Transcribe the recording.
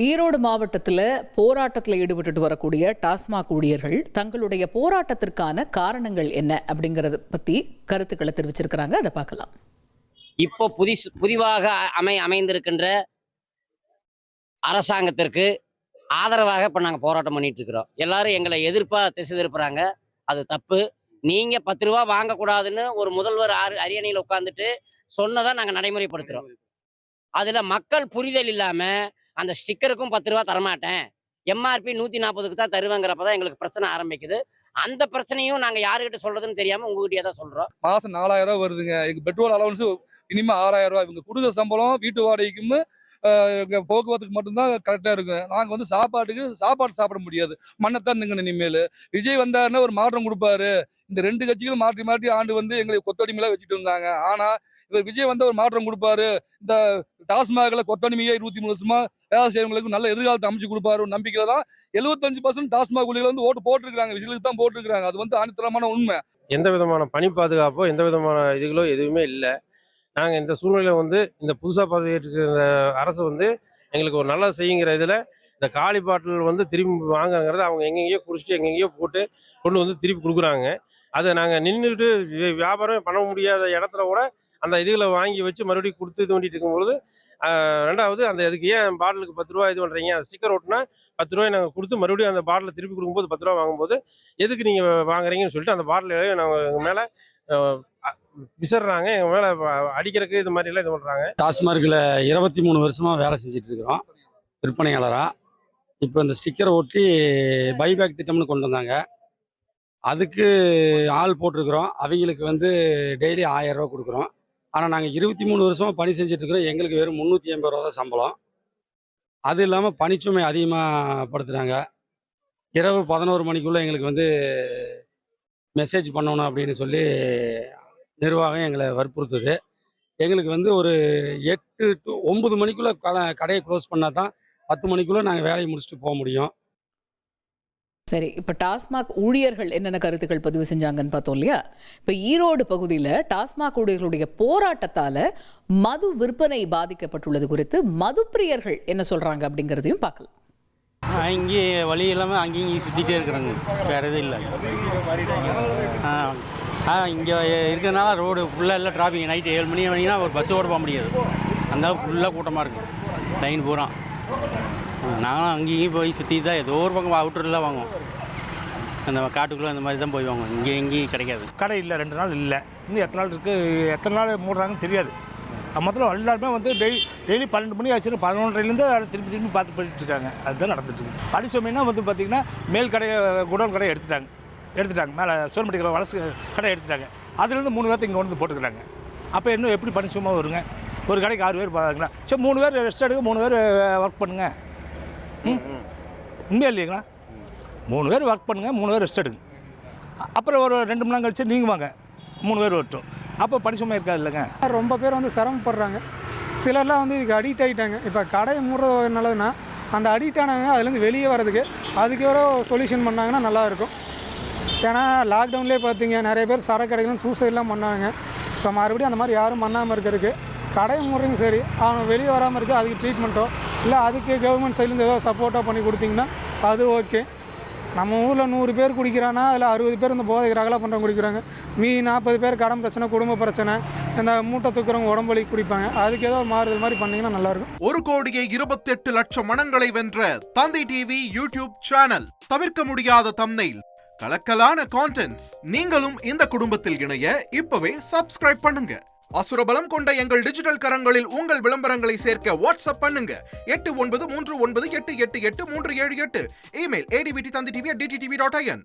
ஈரோடு மாவட்டத்தில் போராட்டத்தில் ஈடுபட்டு வரக்கூடிய டாஸ்மாக் ஊழியர்கள் தங்களுடைய போராட்டத்திற்கான காரணங்கள் என்ன அப்படிங்கறத பத்தி கருத்துக்களை தெரிவிச்சிருக்கிறாங்க. அதை பார்க்கலாம். இப்போ புதிதாக அமைந்திருக்கின்ற அரசாங்கத்திற்கு ஆதரவாக இப்போ நாங்கள் போராட்டம் பண்ணிட்டு இருக்கிறோம். எல்லாரும் எங்களை திசை திருப்புறாங்க. அது தப்பு. நீங்க 10 ரூபா வாங்கக்கூடாதுன்னு ஒரு முதல்வர் அரியணையில் உட்காந்துட்டு சொன்னதான் நாங்கள் நடைமுறைப்படுத்துறோம். அதுல மக்கள் புரிதல் இல்லாம அந்த ஸ்டிக்கருக்கும் 10 ரூபா தரமாட்டேன், எம்ஆர்பி 140க்கு தான் தருவேங்கிறப்பதான் எங்களுக்கு பிரச்சனை ஆரம்பிக்குது. அந்த பிரச்சனையும் நாங்க யாருக்கிட்ட சொல்றதுன்னு தெரியாம உங்ககிட்டயே தான் சொல்றோம். மாசம் 4000 ரூபாய் வருதுங்க. எங்க பெட்ரோல் அலவன்ஸ் இனிமே 6000 ரூபாய். இவங்க கொடுக்குற சம்பளம் வீட்டு வாடகைக்கும் போக்குவரத்துக்கு மட்டும்தான் கரெக்டா இருக்கும். நாங்க சாப்பாடு சாப்பிட முடியாது. மண்ணத்தான் திங்கணும். இனிமேல் விஜய் வந்தாருன்னா ஒரு மாற்றம் கொடுப்பாரு. இந்த 2 கட்சிகளும் மாற்றி மாற்றி ஆண்டு எங்களை கொத்தடிமையில வச்சுட்டு இருந்தாங்க. ஆனா இவர் விஜய் வந்தா ஒரு மாற்றம் கொடுப்பாரு. இந்த டாஸ்மாக்ல கொத்தடிமையா 23 வருஷமா வேலை செய்யறவங்களுக்கு நல்ல எதிர்காலத்தை அமைச்சு கொடுப்பாரு ஒரு நம்பிக்கையில தான் 75% டாஸ்மாக் ஊழியர்கள் ஓட்டு போட்டிருக்காங்க. விசிலுக்கு தான் போட்டிருக்காங்க. அது ஆணித்தரமான உண்மை. எந்த விதமான பணி பாதுகாப்போ எந்த விதமான இதுகளோ எதுவுமே இல்லை. நாங்கள் இந்த சூழ்நிலை இந்த புதுசாக பதவியேற்ற இந்த அரசு எங்களுக்கு ஒரு நல்லா செய்யுங்கிற இதில் இந்த காலி பாட்டில் திரும்பி வாங்குங்கிறத அவங்க எங்கெங்கேயோ குடிச்சிட்டு எங்கெங்கேயோ போட்டு கொண்டு திருப்பி கொடுக்குறாங்க. அதை நாங்கள் நின்றுட்டு வியாபாரமே பண்ண முடியாத இடத்துல கூட அந்த இதுகளை வாங்கி வச்சு மறுபடியும் கொடுத்து இது பண்ணிட்டு இருக்கும்பொழுது, ரெண்டாவது அதுக்கு ஏன் பாட்டிலுக்கு 10 ரூபா இது பண்ணுறீங்க, அந்த ஸ்டிக்கர் ஓட்டுனா 10 ரூபாய் நாங்கள் கொடுத்து மறுபடியும் அந்த பாட்டிலை திருப்பி கொடுக்கும்போது 10 ரூபா வாங்கும்போது எதுக்கு நீங்கள் வாங்குறீங்கன்னு சொல்லிட்டு அந்த பாட்டிலையே நாங்கள் எங்கள் மேலே விசிறாங்க, எங்கள் மேலே அடிக்கிறதுக்கு இது மாதிரிலாம் இது பண்ணுறாங்க. டாஸ்மார்க்கில் 23 வருஷமாக வேலை செஞ்சுட்டு இருக்கிறோம் விற்பனையாளராக. இப்போ இந்த ஸ்டிக்கரை ஒட்டி பைபேக் திட்டம்னு கொண்டு வந்தாங்க. அதுக்கு ஆள் போட்டிருக்கிறோம். அவங்களுக்கு டெய்லி 1000 ரூபா கொடுக்குறோம். ஆனால் நாங்கள் 23 வருஷமாக பணி செஞ்சிட்ருக்கிறோம். எங்களுக்கு வெறும் 380 ரூபா தான் சம்பளம். அது இல்லாமல் பணிச்சுமை அதிகமாக படுத்துகிறாங்க. இரவு 11 மணிக்குள்ளே எங்களுக்கு மெசேஜ் பண்ணணும் அப்படின்னு சொல்லி நிர்வாகம் எங்களை வற்புறுத்துது. எங்களுக்கு ஒரு 8 to 9 மணிக்குள்ளே கடையை க்ளோஸ் பண்ணால் தான் 10 மணிக்குள்ளே நாங்கள் வேலையை முடிச்சுட்டு போக முடியும். சரி, இப்போ டாஸ்மாக் ஊழியர்கள் என்னென்ன கருத்துக்கள் பதிவு செஞ்சாங்கன்னு பார்த்தோம் இல்லையா? இப்போ ஈரோடு பகுதியில் டாஸ்மாக் ஊழியர்களுடைய போராட்டத்தால் மது விற்பனை பாதிக்கப்பட்டுள்ளது குறித்து மதுப்பிரியர்கள் என்ன சொல்கிறாங்க அப்படிங்கிறதையும் பார்க்கலாம். இங்கே வழி இல்லாமல் அங்கேயும் சுற்றிட்டே இருக்கிறாங்க, வேறு எதுவும் இல்லை. இங்கே இருக்கிறதுனால ரோடு ஃபுல்லாக இல்லை டிராஃபிக். நைட்டு 7 மணி வந்தீங்கன்னா ஒரு பஸ்ஸு ஓட போக முடியாது. அந்த ஃபுல்லாக கூட்டமாக இருக்கும் லைன் பூரா. நாங்களும் அங்கேயும் போய் சுற்றி தான் ஏதோ ஒரு பக்கம் அவுட்டரில் தான் வாங்குவோம். அந்த காட்டுக்குள்ளே அந்த மாதிரி தான் போய் வாங்குவோம். எங்கேயும் கிடைக்காது. கடை இல்லை, 2 நாள் இல்லை. இன்னும் எத்தனை நாள் இருக்குது, எத்தனை நாள் மூடுறாங்கன்னு தெரியாது. மொத்தம் எல்லாருமே டெய்லி 12 மணி ஆச்சுன்னு 11:30லேருந்து திருப்பி பார்த்து போயிட்டு இருக்காங்க. அதுதான் நடந்துட்டுருக்கு. பனிசுமைன்னா பார்த்திங்கன்னா மேல் கடை குடோன் கடை எடுத்துட்டாங்க. மேலே சோர்மட்டிக்கிற வளர்ச்சி கடை எடுத்துட்டாங்க. அதுலேருந்து 3 பேர்த்து இங்கே போட்டுக்கிறாங்க. அப்போ இன்னும் எப்படி பனிசுமா வருங்க? ஒரு கடைக்கு 6 பேர் பார்க்குங்களா? சரி, 3 பேர் ரெஸ்ட் எடுக்க, 3 பேர் ஒர்க் பண்ணுங்க. உண்மையா இல்லைங்களா? 3 பேர் ஒர்க் பண்ணுங்கள், 3 பேர் ரெஸ்ட் எடுங்க. அப்புறம் ஒரு 2 மணி நேரம் கழிச்சு நீங்கள் வாங்க, 3 பேர் வரட்டும். அப்போ பனிசுமை இருக்காது இல்லைங்க. ரொம்ப பேர் சிரமப்படுறாங்க. சிலர்லாம் இதுக்கு அடிக்ட் ஆகிட்டாங்க. இப்போ கடையை மூடுறது நல்லதுன்னா அந்த அடிக்ட் ஆனவங்க அதுலேருந்து வெளியே வர்றதுக்கு அதுக்கு ஒரு சொல்யூஷன் பண்ணாங்கன்னா நல்லாயிருக்கும். ஏன்னா லாக்டவுன்லேயே பார்த்தீங்க நிறைய பேர் சரக்கு கடைகளும் சூசைட்லாம் பண்ணாங்க. இப்போ மறுபடியும் அந்த மாதிரி யாரும் பண்ணாமல் இருக்கிறதுக்கு கடையை மூடுறீங்க. சரி, அவங்க வெளியே வராமல் இருக்குது, அதுக்கு ட்ரீட்மெண்ட்டோ இல்லை அதுக்கு கவர்மெண்ட் சைட்லேருந்து ஏதோ சப்போர்ட்டாக பண்ணி கொடுத்தீங்கன்னா அது ஓகே. நம்ம ஊரில் 100 பேர் குடிக்கிறானா இல்லை 60 பேர் இந்த போதை ரகலா பண்ணுறவங்க குடிக்கிறாங்க. 40 பேர் கடன் பிரச்சனை, குடும்ப பிரச்சனை, இந்த மூட்டை தூக்குறவங்க உடம்புலி குடிப்பாங்க. அதுக்கு ஏதோ மாறுதல் மாதிரி பண்ணிங்கன்னா நல்லாயிருக்கும். 1,28 லட்சம் மனங்களை வென்ற தந்தி டிவி யூடியூப் சேனல். தவிர்க்க முடியாத தம்ப்நெயில், கலக்கலான கான்டென்ட்ஸ். நீங்களும் இந்த குடும்பத்தில் இணைய இப்பவே சப்ஸ்கிரைப் பண்ணுங்க. அசுரபலம் கொண்ட எங்கள் டிஜிட்டல் கரங்களில் உங்கள் விளம்பரங்களை சேர்க்க வாட்ஸ்அப் பண்ணுங்க. 8939888838. Email advtthanditv@dttv.in.